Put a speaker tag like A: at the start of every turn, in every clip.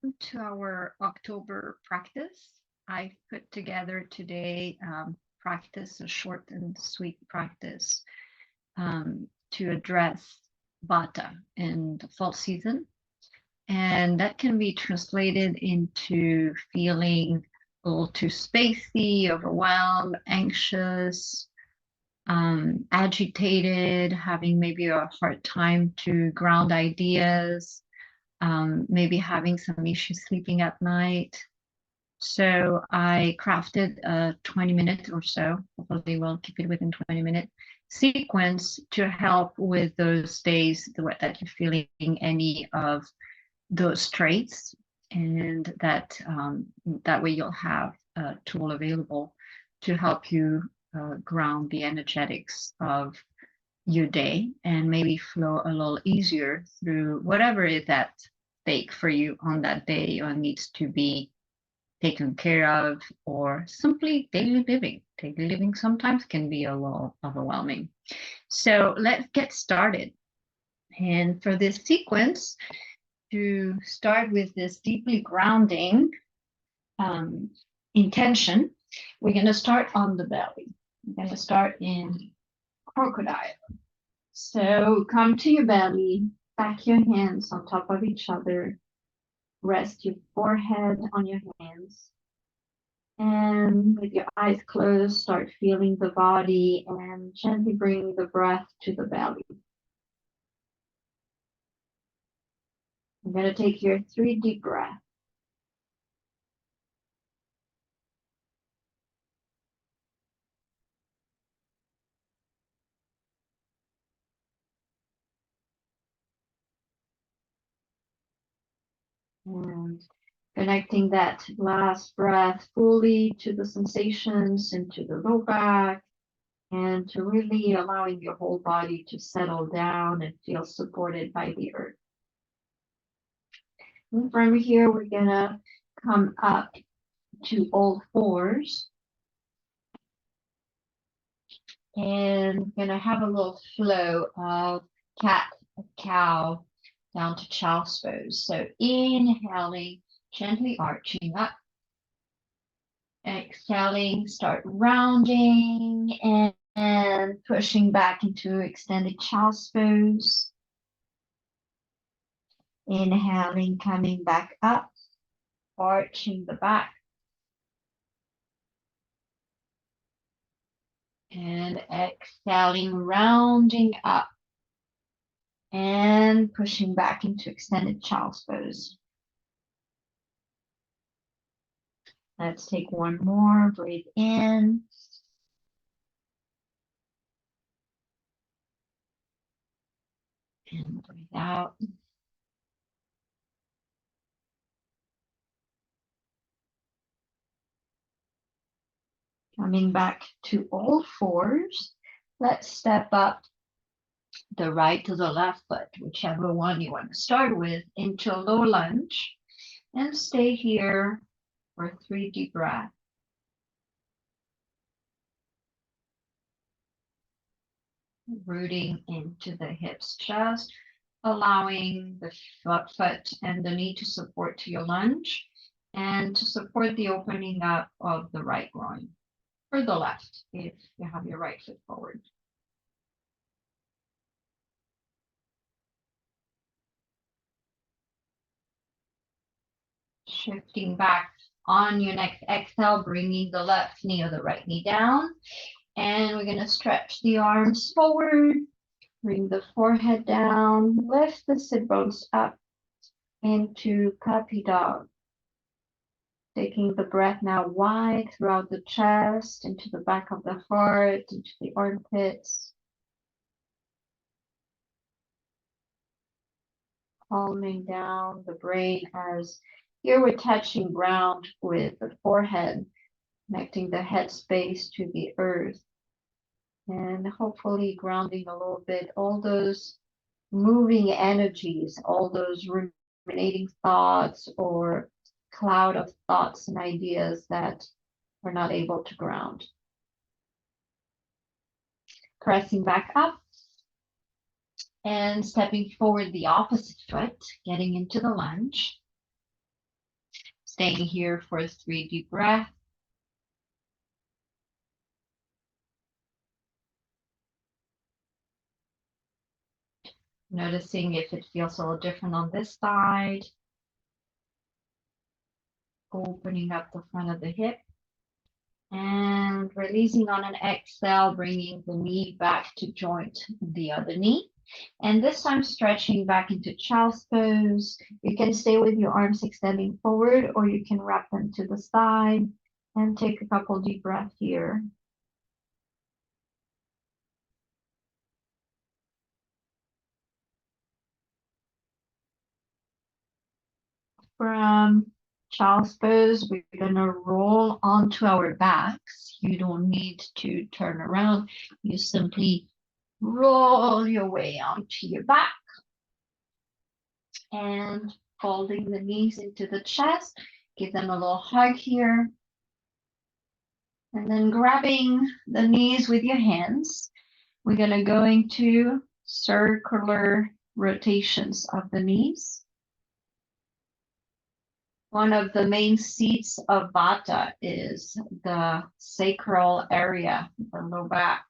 A: To our October practice. I put together today practice, a short and sweet practice to address Vata in the fall season. And that can be translated into feeling a little too spacey, overwhelmed, anxious, agitated, having maybe a hard time to ground ideas, maybe having some issues sleeping at night. So I crafted a 20-minute or so, hopefully we'll keep it within 20-minute sequence to help with those days that you're feeling any of those traits, and that way you'll have a tool available to help you ground the energetics of your day and maybe flow a little easier through whatever is at stake for you on that day or needs to be taken care of, or simply daily living. Daily living sometimes can be a little overwhelming. So let's get started. And for this sequence, to start with this deeply grounding intention, we're going to start on the belly. We're going to start in crocodile. So come to your belly, back your hands on top of each other, rest your forehead on your hands, and with your eyes closed, start feeling the body and gently bring the breath to the belly. I'm going to take here 3 deep breaths. And connecting that last breath fully to the sensations into the low back, and to really allowing your whole body to settle down and feel supported by the earth. And from here, we're going to come up to all fours. And going to have a little flow of cat, cow, down to child's pose. So inhaling, gently arching up. Exhaling, start rounding and pushing back into extended child's pose. Inhaling, coming back up, arching the back. And exhaling, rounding up and pushing back into extended child's pose. Let's take one more. Breathe in. And breathe out. Coming back to all fours. Let's step up the right to the left foot, whichever one you want to start with, into a low lunge. And stay here for 3 deep breaths. Rooting into the hips, just allowing the foot and the knee to support to your lunge and to support the opening up of the right groin, or the left if you have your right foot forward. Shifting back on your next exhale, bringing the left knee or the right knee down. And we're going to stretch the arms forward, bring the forehead down, lift the sit bones up into puppy dog. Taking the breath now wide throughout the chest, into the back of the heart, into the armpits. Calming down the brain as here we're touching ground with the forehead, connecting the head space to the earth. And hopefully grounding a little bit all those moving energies, all those ruminating thoughts or cloud of thoughts and ideas that are not able to ground. Pressing back up and stepping forward the opposite foot, getting into the lunge. staying here for 3 deep breaths. Noticing if it feels a little different on this side. Opening up the front of the hip. And releasing on an exhale, bringing the knee back to joint the other knee. And this time stretching back into child's pose. You can stay with your arms extending forward, or you can wrap them to the side and take a couple deep breaths here. From child's pose, we're gonna roll onto our backs. You don't need to turn around. You simply roll your way onto your back and folding the knees into the chest. Give them a little hug here. And then grabbing the knees with your hands, we're gonna go into circular rotations of the knees. One of the main seats of Vata is the sacral area, the low back,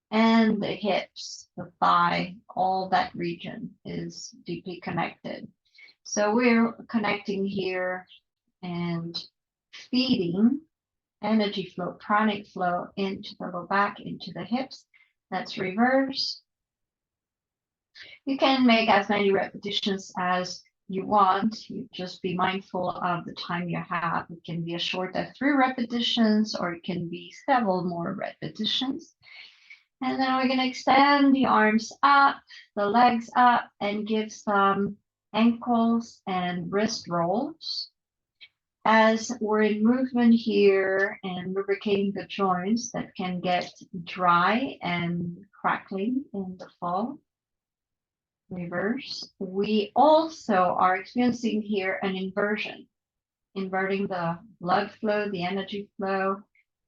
A: and the hips, the thigh, all that region is deeply connected. So we're connecting here and feeding energy flow, pranic flow into the low back, into the hips. Let's reverse. You can make as many repetitions as you want. You just be mindful of the time you have. It can be as short as 3 repetitions, or it can be several more repetitions. And then we're going to extend the arms up, the legs up, and give some ankles and wrist rolls. As we're in movement here and lubricating the joints that can get dry and crackling in the fall. Reverse. We also are experiencing here an inversion, inverting the blood flow, the energy flow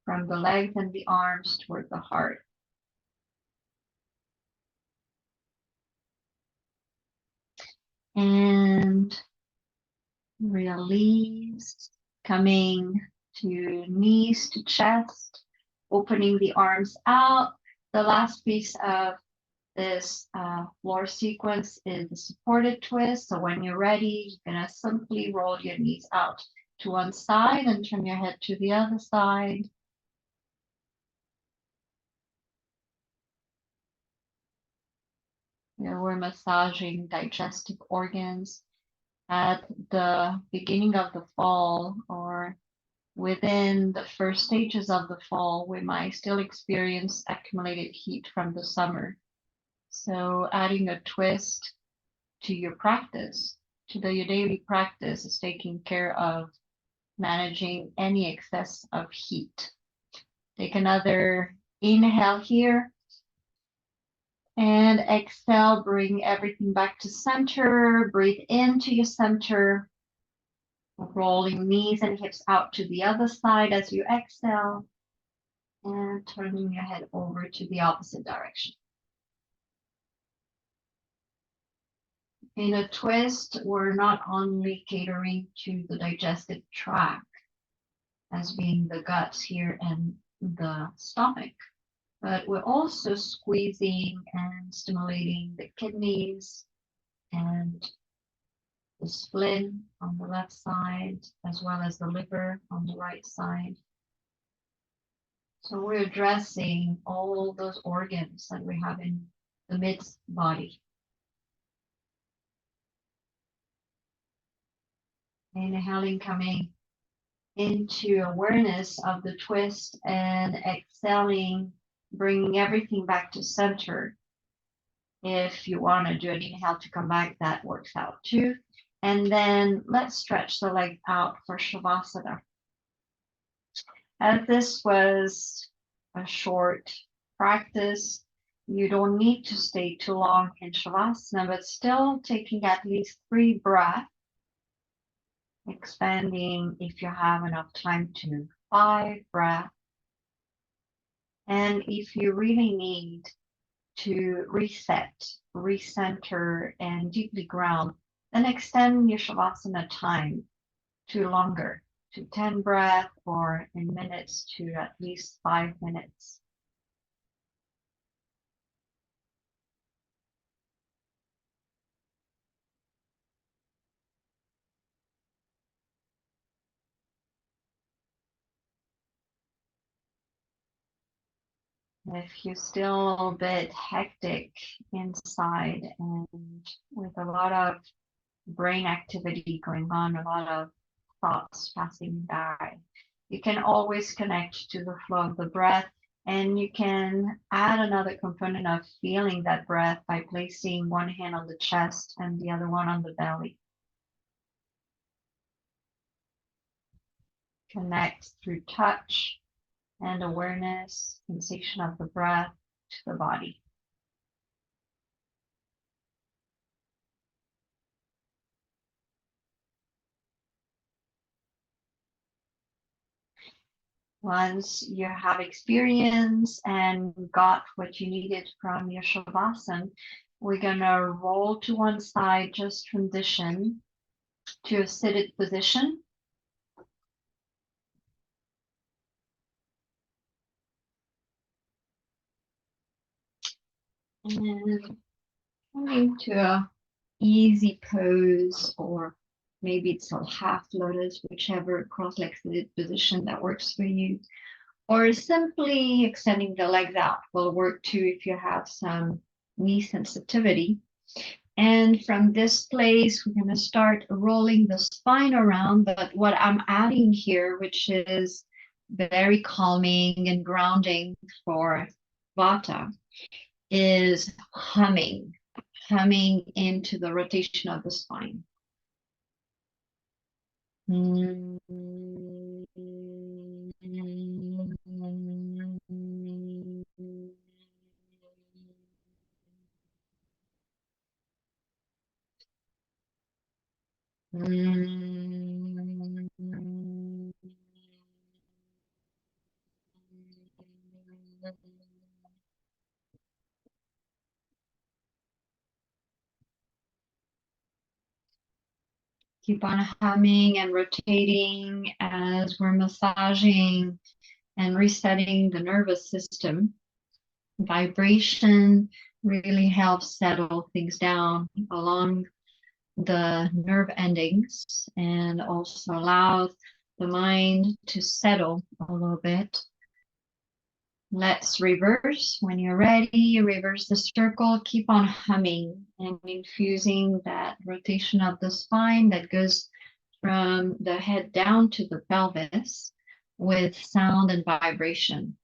A: from the legs and the arms toward the heart. And release, coming to knees to chest, opening the arms out. The last piece of this floor sequence is the supported twist. So when you're ready, you're gonna simply roll your knees out to one side and turn your head to the other side. Here we're massaging digestive organs. At the beginning of the fall, or within the first stages of the fall, we might still experience accumulated heat from the summer. So adding a twist to your practice, your daily practice, is taking care of managing any excess of heat. Take another inhale here. And exhale, bring everything back to center. Breathe into your center. Rolling knees and hips out to the other side as you exhale. And turning your head over to the opposite direction. In a twist, we're not only catering to the digestive tract as being the guts here and the stomach, but we're also squeezing and stimulating the kidneys and the spleen on the left side, as well as the liver on the right side. So we're addressing all those organs that we have in the mid body. Inhaling, coming into awareness of the twist, and exhaling, bringing everything back to center. If you want to do an inhale to come back, that works out too. And then let's stretch the leg out for Shavasana. As this was a short practice, you don't need to stay too long in Shavasana, but still taking at least 3 breaths, expanding if you have enough time to 5 breaths. And if you really need to reset, recenter, and deeply ground, then extend your Shavasana time to longer, to 10 breaths, or in minutes to at least 5 minutes. If you're still a little bit hectic inside and with a lot of brain activity going on, a lot of thoughts passing by, you can always connect to the flow of the breath, and you can add another component of feeling that breath by placing one hand on the chest and the other one on the belly. Connect through touch and awareness, sensation of the breath to the body. Once you have experience and got what you needed from your Shavasana, we're gonna roll to one side, just transition to a seated position. And coming to a easy pose, or maybe it's a half lotus, whichever cross-legged seated position that works for you. Or simply extending the legs out will work too if you have some knee sensitivity. And from this place, we're going to start rolling the spine around. But what I'm adding here, which is very calming and grounding for Vata, is humming into the rotation of the spine. Keep on humming and rotating as we're massaging and resetting the nervous system. Vibration really helps settle things down along the nerve endings and also allows the mind to settle a little bit. Let's reverse. When you're ready, reverse the circle. Keep on humming and infusing that rotation of the spine that goes from the head down to the pelvis with sound and vibration.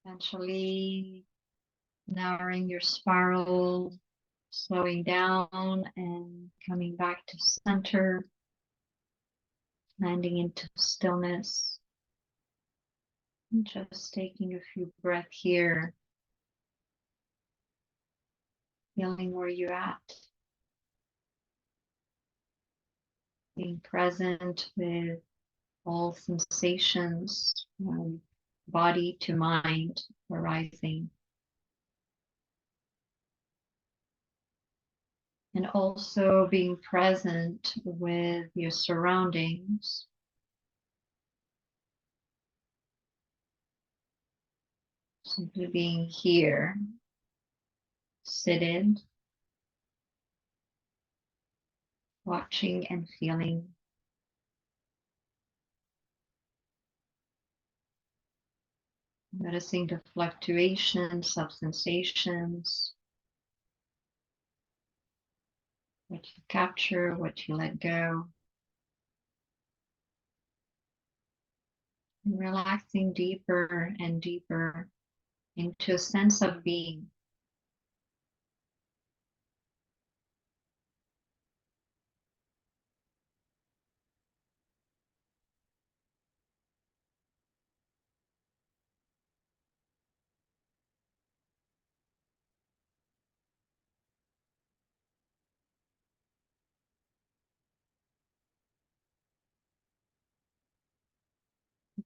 A: Eventually narrowing your spiral, slowing down and coming back to center, landing into stillness. And just taking a few breaths here, feeling where you're at, being present with all sensations from body to mind arising. And also being present with your surroundings. Simply being here, seated, watching and feeling. Noticing the fluctuations of sensations. what you capture, what you let go. And relaxing deeper and deeper into a sense of being.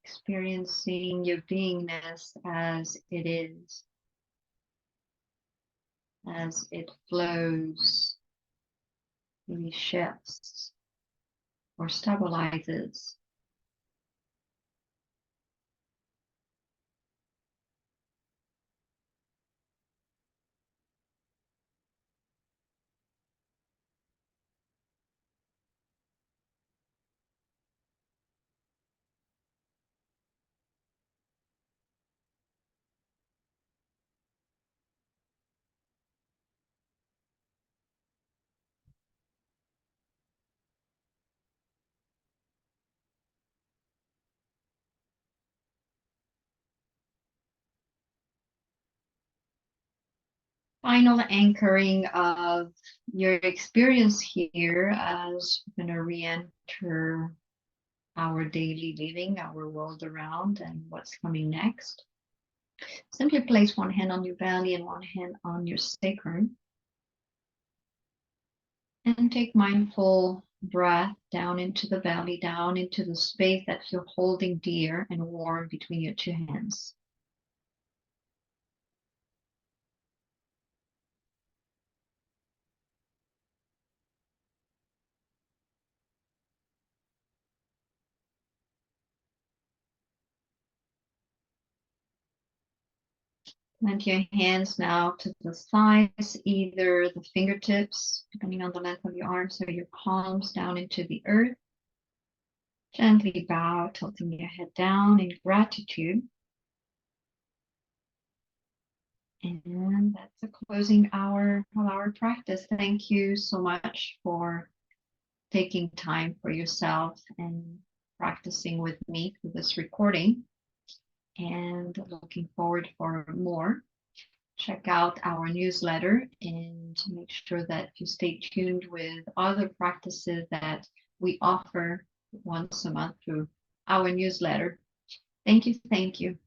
A: Experiencing your beingness as it is, as it flows, maybe shifts or stabilizes. Final anchoring of your experience here as we're going to re-enter our daily living, our world around, and what's coming next. Simply place one hand on your belly and one hand on your sacrum. And take mindful breath down into the belly, down into the space that you're holding dear and warm between your two hands. Plant your hands now to the sides, either the fingertips, depending on the length of your arms, or your palms down into the earth. Gently bow, tilting your head down in gratitude. And that's the closing hour of our practice. Thank you so much for taking time for yourself and practicing with me through this recording. And looking forward for more. Check out our newsletter and make sure that you stay tuned with other practices that we offer once a month through our newsletter. Thank you. Thank you.